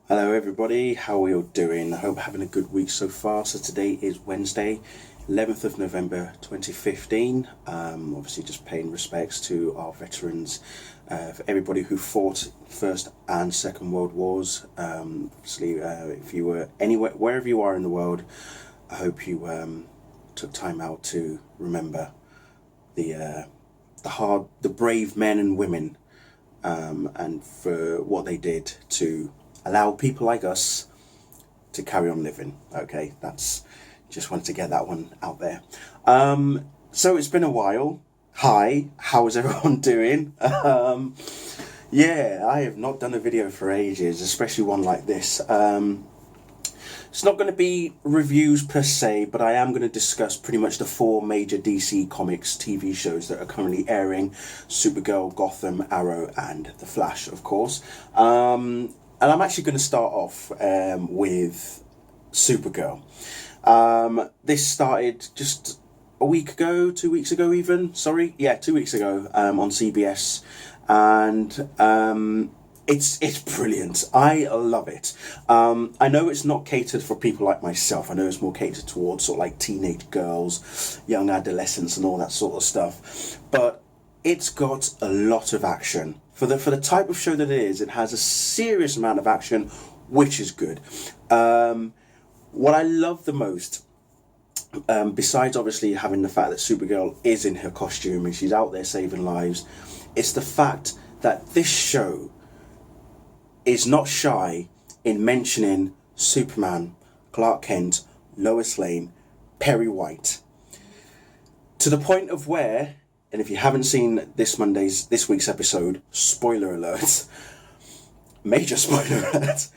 Hello everybody, how are you all doing? I hope you're having a good week so far. So today is Wednesday, 11th of November 2015. Obviously just paying respects to our veterans, for everybody who fought First and Second World Wars. If you were anywhere, wherever you are in the world, I hope you took time out to remember the brave men and women, and for what they did to allow people like us to carry on living. Okay, that's just wanted to get that one out there. So it's been a while. Hi, how is everyone doing? Yeah, I have not done a video for ages, especially one like this. It's not going to be reviews per se, but I am going to discuss pretty much the four major DC Comics TV shows that are currently airing: Supergirl, Gotham, Arrow, and The Flash, of course. And I'm actually going to start off with Supergirl. This started just a week ago, 2 weeks ago even, sorry. Yeah, 2 weeks ago on CBS. And it's brilliant. I love it. I know it's not catered for people like myself. I know it's more catered towards sort of like teenage girls, young adolescents and all that sort of stuff. But it's got a lot of action. For the type of show that it is, it has a serious amount of action, which is good. What I love the most, besides obviously having the fact that Supergirl is in her costume and she's out there saving lives, it's the fact that this show is not shy in mentioning Superman, Clark Kent, Lois Lane, Perry White, to the point of where, and if you haven't seen this week's episode, spoiler alert, major spoiler alert,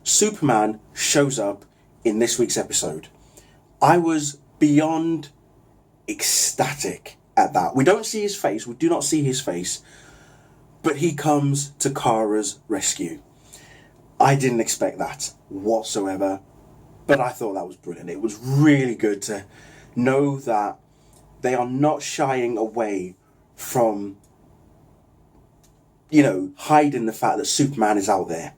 Superman shows up in this week's episode. I was beyond ecstatic at that. We don't see his face, we do not see his face, but he comes to Kara's rescue. I didn't expect that whatsoever, but I thought that was brilliant. It was really good to know that they are not shying away from, hiding the fact that Superman is out there.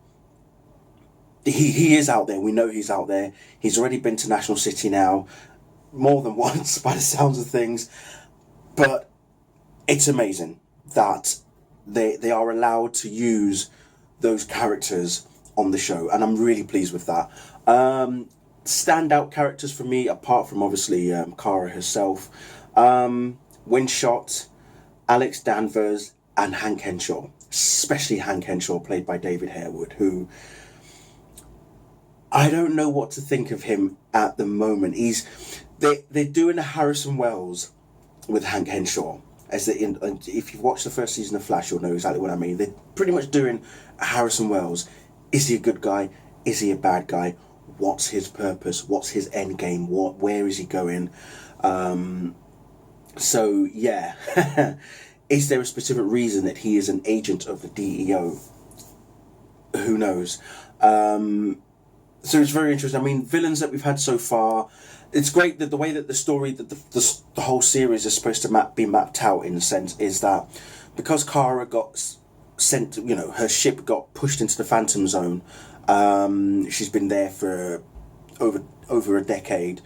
He is out there. We know he's out there. He's already been to National City now, more than once by the sounds of things. But it's amazing that they are allowed to use those characters on the show, and I'm really pleased with that. Standout characters for me, apart from obviously Kara herself, Windshot, Alex Danvers, and Hank Henshaw. Especially Hank Henshaw, played by David Harewood, who I don't know what to think of him at the moment. They're doing a Harrison Wells with Hank Henshaw. If you've watched the first season of Flash, you'll know exactly what I mean. They're pretty much doing a Harrison Wells. Is he a good guy? Is he a bad guy? What's his purpose? What's his end game? Where is he going? So yeah, is there a specific reason that he is an agent of the DEO? Who knows? So it's very interesting. I mean, villains that we've had so far, it's great that the way that the story, that the whole series is supposed to be mapped out in a sense, is that because Kara got sent, her ship got pushed into the Phantom Zone. She's been there for over a decade.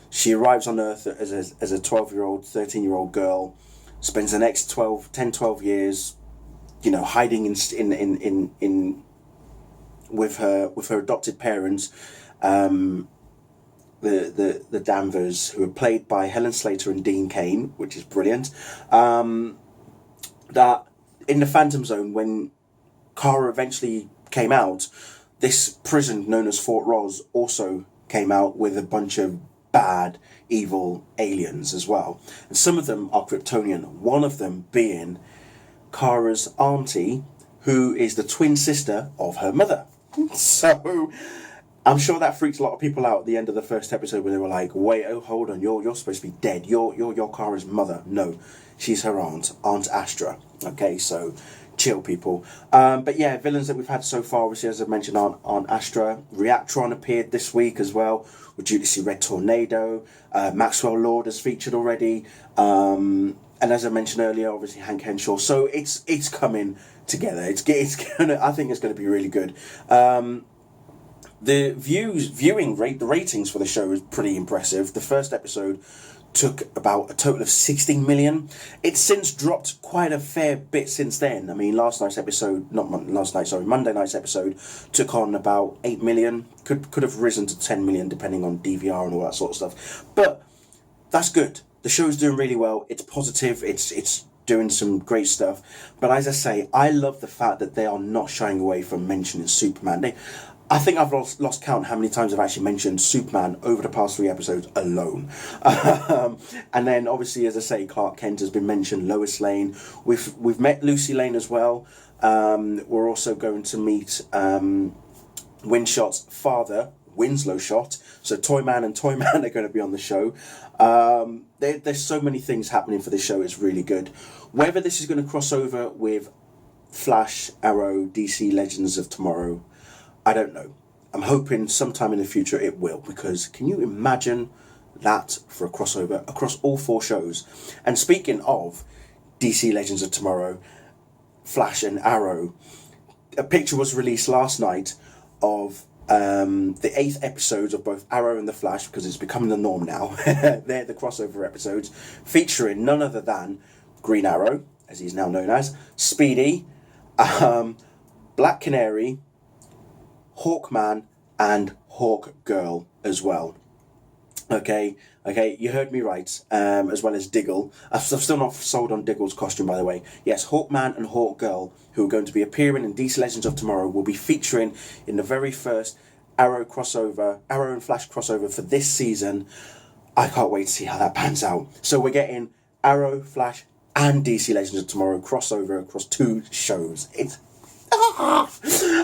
She arrives on Earth as a 12-year-old, 13-year-old girl, spends the next 12 years, hiding in with her adopted parents, the Danvers, who are played by Helen Slater and Dean Cain, which is brilliant. That in the Phantom Zone, when Kara eventually came out, this prison known as Fort Ross also came out with a bunch of bad, evil aliens as well. And some of them are Kryptonian, one of them being Kara's auntie, who is the twin sister of her mother. So I'm sure that freaked a lot of people out at the end of the first episode when they were like, wait, oh, hold on, you're supposed to be dead. You're Kara's mother. No, she's her Aunt Astra. Okay, so chill, people. But yeah, villains that we've had so far, obviously, as I mentioned, Aunt Astra. Reactron appeared this week as well. We're due to see Red Tornado. Maxwell Lord has featured already. And as I mentioned earlier, obviously Hank Henshaw. So it's coming together. I think it's gonna be really good. The the ratings for the show is pretty impressive. The first episode took about a total of 16 million. It's since dropped quite a fair bit since then. I mean, Monday night's episode took on about 8 million. Could have risen to 10 million depending on DVR and all that sort of stuff. But that's good. The show's doing really well. It's positive. It's doing some great stuff. But as I say, I love the fact that they are not shying away from mentioning Superman. I think I've lost count how many times I've actually mentioned Superman over the past 3 episodes alone. And then obviously, as I say, Clark Kent has been mentioned, Lois Lane. We've met Lucy Lane as well. We're also going to meet Windshot's father, Winslow Shot. So Toyman and Toyman are going to be on the show. There's so many things happening for this show. It's really good. Whether this is going to cross over with Flash, Arrow, DC Legends of Tomorrow, I don't know. I'm hoping sometime in the future it will, because can you imagine that for a crossover across all 4 shows? And speaking of DC Legends of Tomorrow, Flash and Arrow, a picture was released last night of the 8th episodes of both Arrow and the Flash, because it's becoming the norm now. They're the crossover episodes, featuring none other than Green Arrow, as he's now known as, Speedy, Black Canary, Hawkman, and Hawkgirl as well. Okay, you heard me right, as well as Diggle. I'm still not sold on Diggle's costume, by the way. Yes, Hawkman and Hawkgirl, who are going to be appearing in DC Legends of Tomorrow, will be featuring in the very first Arrow and Flash crossover for this season. I can't wait to see how that pans out. So we're getting Arrow, Flash, and DC Legends of Tomorrow crossover across 2 shows. It's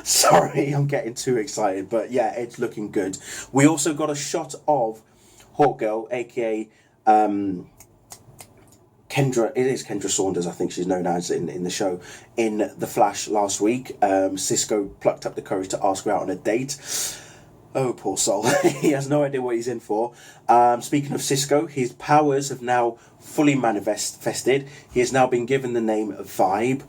sorry, I'm getting too excited, but yeah, it's looking good. We also got a shot of Hawkgirl, aka Kendra. It is Kendra Saunders, I think she's known as in the show, in The Flash last week. Cisco plucked up the courage to ask her out on a date. Oh, poor soul. He has no idea what he's in for. Speaking of Cisco, his powers have now fully manifested. He has now been given the name Vibe.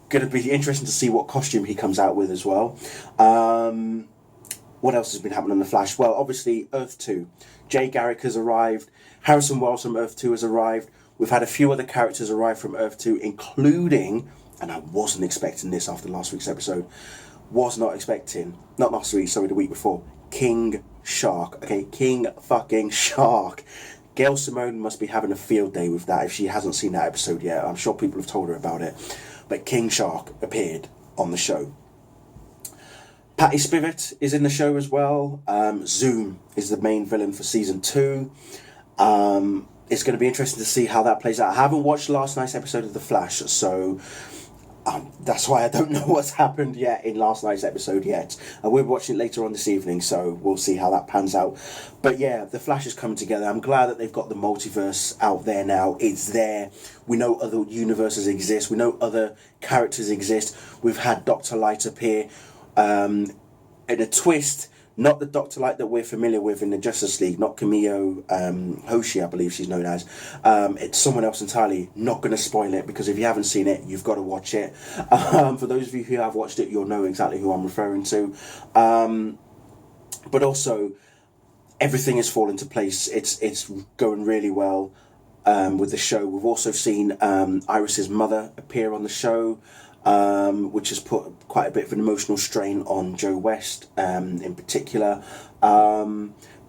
Going to be interesting to see what costume he comes out with as well. What else has been happening on The Flash? Well, obviously, Earth 2. Jay Garrick has arrived. Harrison Wells from Earth 2 has arrived. We've had a few other characters arrive from Earth 2, including, and I wasn't expecting this after last week's episode, not last week, sorry, the week before, King Shark. Okay, King fucking Shark. Gail Simone must be having a field day with that if she hasn't seen that episode yet. I'm sure people have told her about it. But King Shark appeared on the show. Patty Spivot is in the show as well. Zoom is the main villain for season 2. It's going to be interesting to see how that plays out. I haven't watched last night's episode of The Flash, so that's why I don't know what's happened yet in last night's episode yet. We're watching it later on this evening, so we'll see how that pans out. But yeah, The Flash is coming together. I'm glad that they've got the multiverse out there now. It's there. We know other universes exist. We know other characters exist. We've had Dr. Light appear in a twist. Not the Dr. Light that we're familiar with in the Justice League, not Kamiyo Hoshi, I believe she's known as. It's someone else entirely. Not going to spoil it, because if you haven't seen it, you've got to watch it. For those of you who have watched it, you'll know exactly who I'm referring to. But also, everything has fallen into place. It's going really well with the show. We've also seen Iris's mother appear on the show, which has put quite a bit of an emotional strain on Joe West in particular.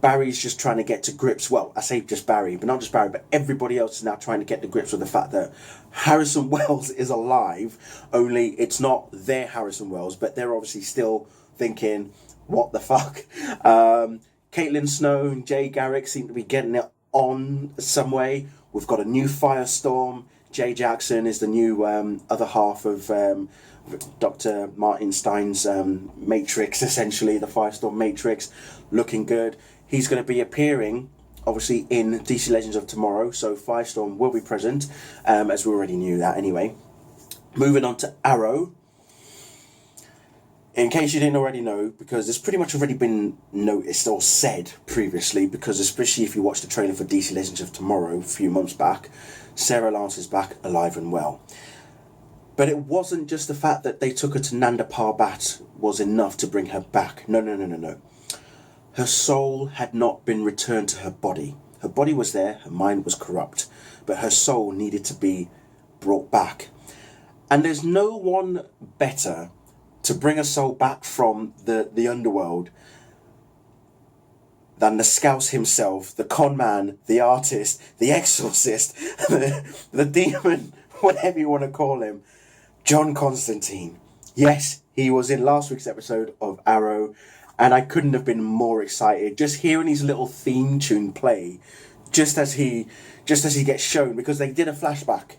Barry's just trying to get to grips. Well, I say just Barry, but not just Barry, but everybody else is now trying to get to grips with the fact that Harrison Wells is alive, only it's not their Harrison Wells, but they're obviously still thinking, what the fuck? Caitlin Snow and Jay Garrick seem to be getting it on some way. We've got a new Firestorm. Jay Jackson is the new other half of Dr. Martin Stein's Matrix, essentially, the Firestorm Matrix, looking good. He's going to be appearing, obviously, in DC Legends of Tomorrow, so Firestorm will be present, as we already knew that anyway. Moving on to Arrow. In case you didn't already know, because it's pretty much already been noticed or said previously, because especially if you watched the trailer for DC Legends of Tomorrow a few months back, Sarah Lance is back alive and well. But it wasn't just the fact that they took her to Nanda Parbat was enough to bring her back. No, no, no, no, no. Her soul had not been returned to her body. Her body was there, her mind was corrupt, but her soul needed to be brought back. And there's no one better to bring a soul back from the underworld than the Scouse himself, the con man, the artist, the exorcist, the demon, whatever you want to call him, John Constantine. Yes, he was in last week's episode of Arrow, and I couldn't have been more excited. Just hearing his little theme tune play, just as he gets shown, because they did a flashback,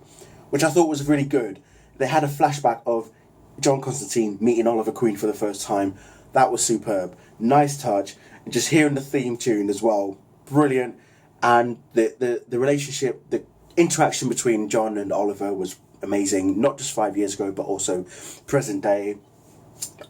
which I thought was really good. They had a flashback of John Constantine meeting Oliver Queen for the first time. That was superb. Nice touch. And just hearing the theme tune as well, brilliant. And the relationship, the interaction between John and Oliver was amazing. Not just 5 years ago, but also present day.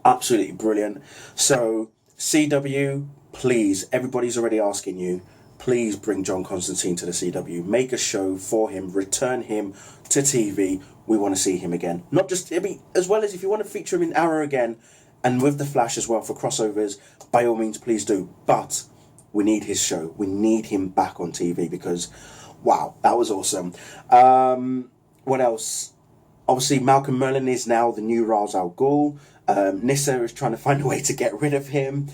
Absolutely brilliant. So CW, please, everybody's already asking you, please bring John Constantine to the CW. Make a show for him. Return him to TV. We want to see him again. Not just, I mean, as well as if you want to feature him in Arrow again, and with The Flash as well for crossovers, by all means, please do. But we need his show. We need him back on TV because, wow, that was awesome. What else? Obviously, Malcolm Merlyn is now the new Ra's al Ghul. Nyssa is trying to find a way to get rid of him.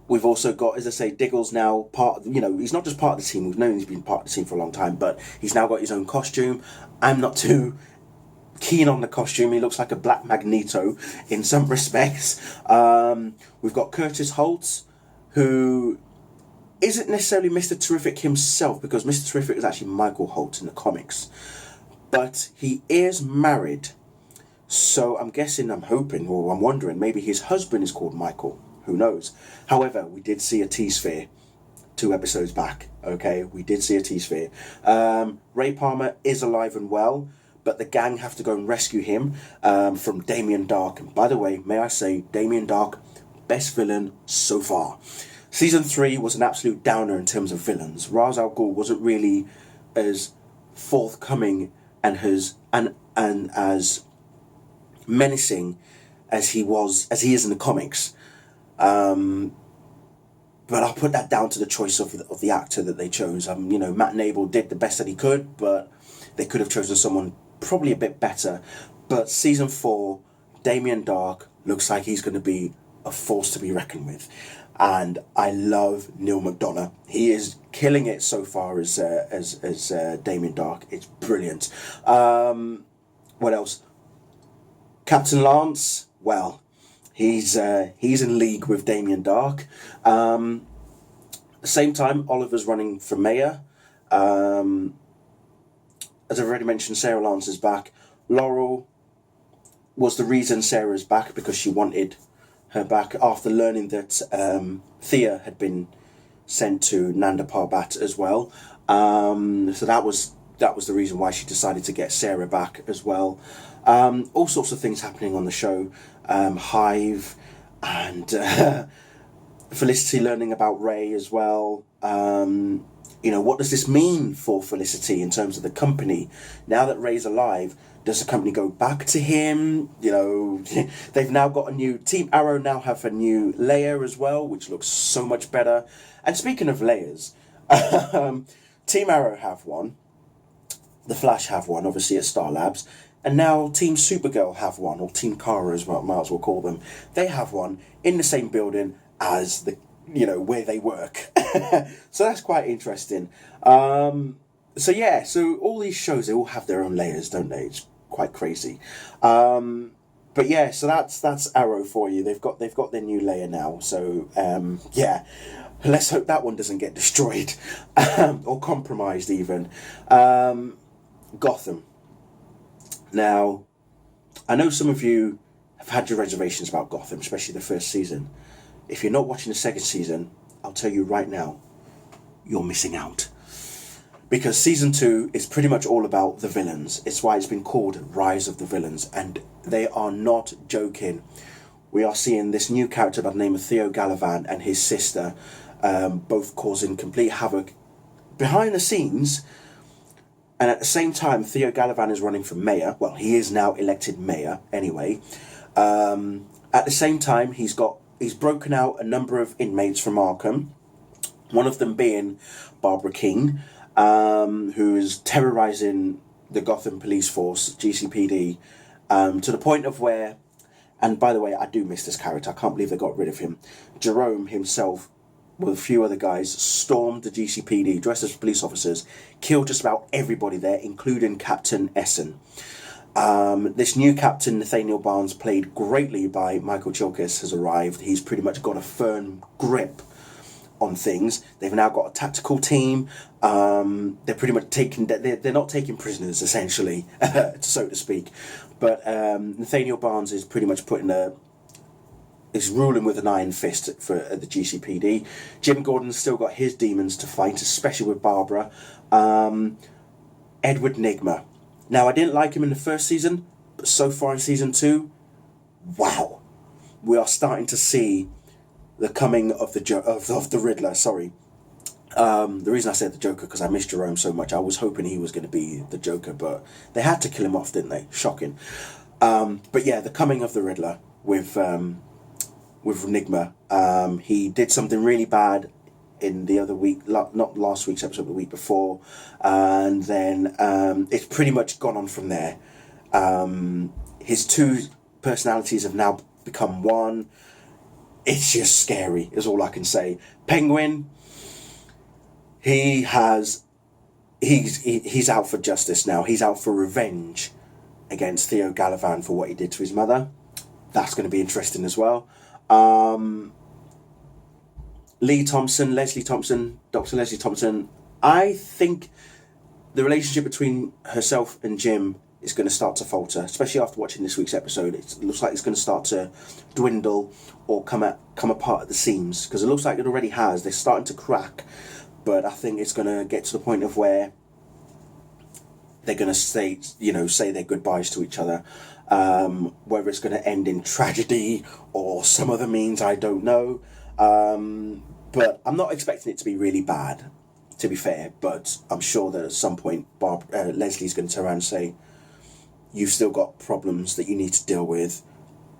We've also got, as I say, Diggle's now part, he's not just part of the team. We've known he's been part of the team for a long time, but he's now got his own costume. I'm not too keen on the costume. He looks like a black Magneto in some respects. We've got Curtis Holt, who isn't necessarily Mr. Terrific himself, because Mr. Terrific is actually Michael Holt in the comics. But he is married. So I'm hoping, or I'm wondering, maybe his husband is called Michael. Who knows? However, we did see a T-Sphere 2 episodes back. Okay, we did see a T-Sphere. Ray Palmer is alive and well, but the gang have to go and rescue him from Damien Darhk. And by the way, may I say, Damien Darhk, best villain so far. Season 3 was an absolute downer in terms of villains. Ra's al Ghul wasn't really as forthcoming and as menacing as he is in the comics. But I'll put that down to the choice of the actor that they chose. Matt Nable did the best that he could, but they could have chosen someone probably a bit better. But season 4, Damien Darhk looks like he's going to be a force to be reckoned with. And I love Neil McDonough. He is killing it so far as Damien Darhk. It's brilliant. What else? Captain Lance, well, he's in league with Damien Darhk. At the same time, Oliver's running for mayor. As I've already mentioned, Sarah Lance is back. Laurel was the reason Sarah's back, because she wanted her back after learning that Thea had been sent to Nanda Parbat as well. So that was the reason why she decided to get Sarah back as well. All sorts of things happening on the show. Hive and Felicity learning about Ray as well. What does this mean for Felicity in terms of the company? Now that Ray's alive, does the company go back to him? They've now got a new... Team Arrow now have a new layer as well, which looks so much better. And speaking of layers, Team Arrow have one. The Flash have one, obviously, at Star Labs. And now Team Supergirl have one, or Team Kara as well, might as well call them. They have one in the same building as where they work. So that's quite interesting. So all these shows, they all have their own layers, don't they? It's quite crazy. But yeah, so that's Arrow for you. They've got their new layer now. So let's hope that one doesn't get destroyed or compromised even. Gotham. Now, I know some of you have had your reservations about Gotham, especially the first season. If you're not watching the second season, I'll tell you right now, you're missing out. Because season 2 is pretty much all about the villains. It's why it's been called Rise of the Villains. And they are not joking. We are seeing this new character by the name of Theo Galavan and his sister, both causing complete havoc behind the scenes. And at the same time, Theo Galavan is running for mayor. Well, he is now elected mayor anyway. At the same time, he's broken out a number of inmates from Arkham. One of them being Barbara King, who is terrorizing the Gotham Police Force, GCPD, to the point of where, and by the way, I do miss this character. I can't believe they got rid of him. Jerome himself, with a few other guys, stormed the GCPD, dressed as police officers, killed just about everybody there, including Captain Essen. This new captain, Nathaniel Barnes, played greatly by Michael Chilkis, has arrived. He's pretty much got a firm grip on things. They've now got a tactical team. They're pretty much they're not taking prisoners, essentially, so to speak. But Nathaniel Barnes is pretty much is ruling with an iron fist for the GCPD. Jim Gordon's still got his demons to fight, especially with Barbara. Edward Nygma. Now, I didn't like him in the first season, but so far in season 2, wow, we are starting to see the coming of the Riddler. Sorry, the reason I said the Joker because I missed Jerome so much. I was hoping he was going to be the Joker, but they had to kill him off, didn't they? Shocking. But yeah, the coming of the Riddler with Nygma. He did something really bad in the other week, not last week's episode, the week before, and then it's pretty much gone on from there. His two personalities have now become one. It's just scary, is all I can say. Penguin, he's out for justice now. He's out for revenge against Theo Galavan for what he did to his mother. That's going to be interesting as well. Leslie Thompson, Dr. Leslie Thompson, I think the relationship between herself and Jim is going to start to falter, especially after watching this week's episode. It looks like it's going to start to dwindle or come apart at the seams, because it looks like it already has. They're starting to crack, but I think it's going to get to the point of where they're going to say their goodbyes to each other. Whether it's going to end in tragedy or some other means, I don't know. But I'm not expecting it to be really bad, to be fair. But I'm sure that at some point, Leslie's going to turn around and say, "You've still got problems that you need to deal with.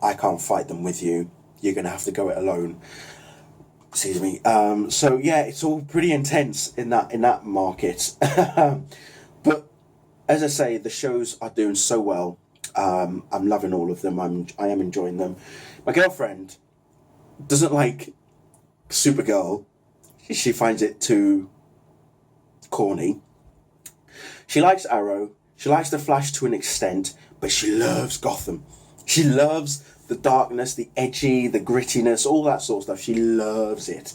I can't fight them with you. You're going to have to go it alone." Excuse me. So yeah, it's all pretty intense in that market. But as I say, the shows are doing so well. I'm loving all of them. I am enjoying them. My girlfriend doesn't like Supergirl. She finds it too corny. She likes Arrow. She likes the Flash to an extent, but she loves Gotham. She loves the darkness, the edgy, the grittiness, all that sort of stuff. She loves it.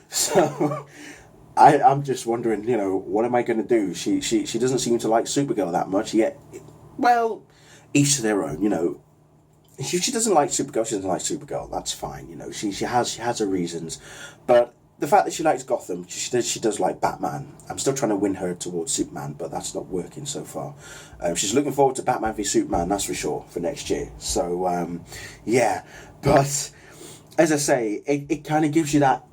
So I'm just wondering, what am I going to do? She doesn't seem to like Supergirl that much yet. Well, each to their own, If she doesn't like Supergirl, she doesn't like Supergirl. That's fine, She has her reasons, but the fact that she likes Gotham, she does like Batman. I'm still trying to win her towards Superman, but that's not working so far. She's looking forward to Batman v Superman, that's for sure, for next year. So yeah, but as I say, it kind of gives you that.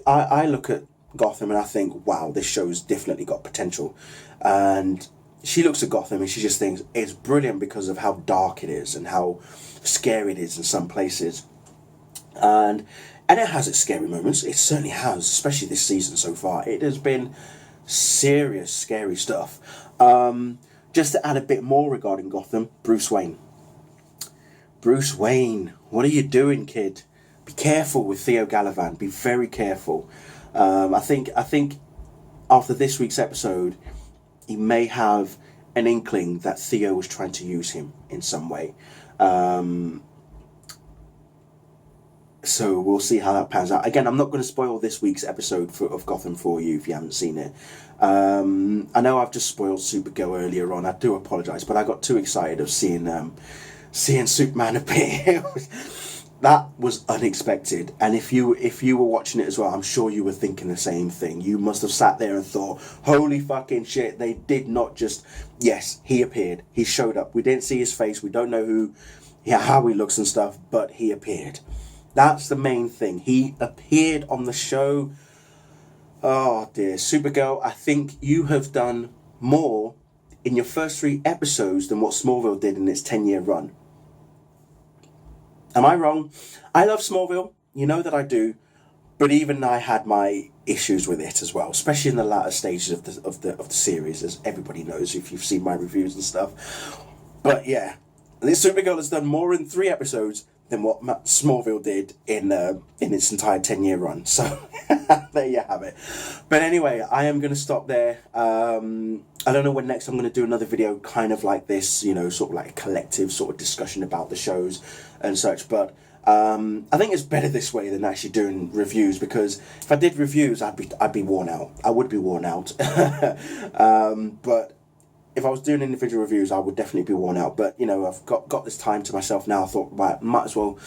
I look at Gotham and I think, wow, this show's definitely got potential, and she looks at Gotham and she just thinks it's brilliant because of how dark it is and how scary it is in some places. And it has its scary moments. It certainly has, especially this season so far. It has been serious, scary stuff. Just to add a bit more regarding Gotham, Bruce Wayne. Bruce Wayne, what are you doing, kid? Be careful with Theo Galavan. Be very careful. I think after this week's episode, he may have an inkling that Theo was trying to use him in some way. So we'll see how that pans out. Again, I'm not going to spoil this week's episode of Gotham for you if you haven't seen it. I know I've just spoiled Supergirl earlier on. I do apologise, but I got too excited of seeing Superman appear. That was unexpected, and if you were watching it as well, I'm sure you were thinking the same thing. You must have sat there and thought, holy fucking shit, they did not just... Yes, he appeared. He showed up. We didn't see his face. We don't know how he looks and stuff, but he appeared. That's the main thing. He appeared on the show. Oh dear, Supergirl, I think you have done more in your first 3 episodes than what Smallville did in its 10-year run. Am I wrong? I love Smallville, you know that I do, but even I had my issues with it as well, especially in the latter stages of the series, as everybody knows if you've seen my reviews and stuff. But yeah, this Supergirl has done more in 3 episodes than what Smallville did in its entire 10-year run. So there you have it. But anyway, I am going to stop there. I don't know when next I'm going to do another video kind of like this, you know, sort of like a collective sort of discussion about the shows and such. But I think it's better this way than actually doing reviews, because if I did reviews, I'd be worn out. I would be worn out. But if I was doing individual reviews, I would definitely be worn out. But, you know, I've got this time to myself now. I thought, right, might as well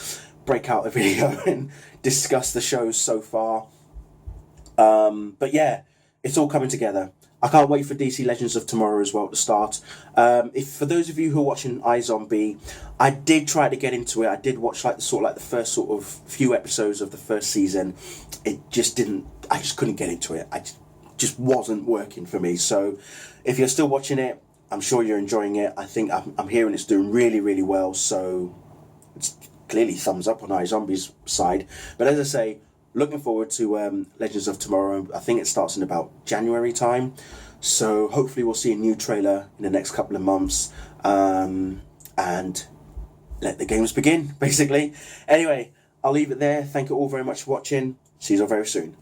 break out a video and discuss the shows so far. But yeah, it's all coming together. I can't wait for DC Legends of Tomorrow as well to start. If for those of you who are watching iZombie, I did try to get into it. I did watch like the first sort of few episodes of the first season. It just didn't. I just couldn't get into it. Just wasn't working for me. So if you're still watching it, I'm sure you're enjoying it. I think I'm hearing it's doing really, really well. So it's clearly thumbs up on iZombie's side. But as I say, looking forward to Legends of Tomorrow. I think it starts in about January time. So hopefully we'll see a new trailer in the next couple of months. And let the games begin, basically. Anyway, I'll leave it there. Thank you all very much for watching. See you all very soon.